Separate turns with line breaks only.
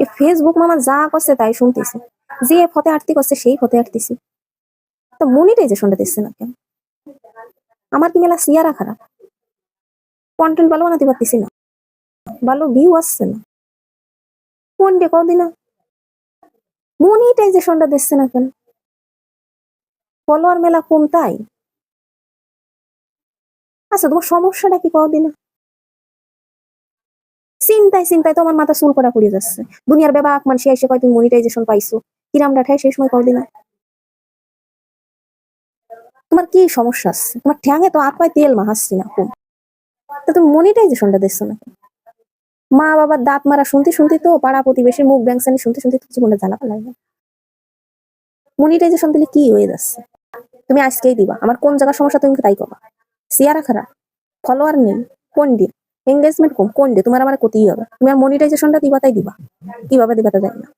এই ফেসবুক মামা যা করছে তাই শুনতেছি, যে ফতে আটতি করছে সেই ফতে আটতেছি। তো মনিটাইজেশনটা দিচ্ছে না কেন? আমার কি মেলা সিয়ারা খারাপ? কন্টেন্ট ভালো বানাতে পারতেছি না, ভালো ভিউ আসছে না, কোন ডে কদিন মনিটাইজেশনটা দিচ্ছে না কেন? ফলোয়ার মেলা কম তাই? আচ্ছা, তোমার সমস্যাটা কি কদিন? চিন্তায় চিন্তায় তো আমার মাথা চুল করা পড়ে যাচ্ছে। দুনিয়ার বেবাক মানুষ এসে কয় তুমি মনিটাইজেশন পাইছো, কিরাম ডাঠায় সেই সময় কদিন। তোমার কি সমস্যা আছে? তোমার ঠ্যাঙে তো হাত পায়ে তেল মাখাচ্ছি না কম, তো তুমি মনিটাইজেশনটা দিচ্ছ না কেন? মা বাবার দাঁত মারা শুনতে শুনতে তো, পাড়া প্রতিবেশীর মুখ ব্যাংসানি শুনতে শুনতে তো জীবনটা জ্বালা পালাই। মনিটাইজেশন দিলে কি হয়ে যাচ্ছে? তুমি আজকেই দিবা, আমার কোন জায়গার সমস্যা তুমি তাই করবা। সিয়ারা খারাপ, ফলোয়ার নেই কোন দিয়ে, এঙ্গেজমেন্ট কম কোন দিয়ে, তোমার আমার ক্ষতিই হবে। তুমি আর মনিটাইজেশনটা দিবা তাই দিবা, কিভাবে দিবা তা জানি না।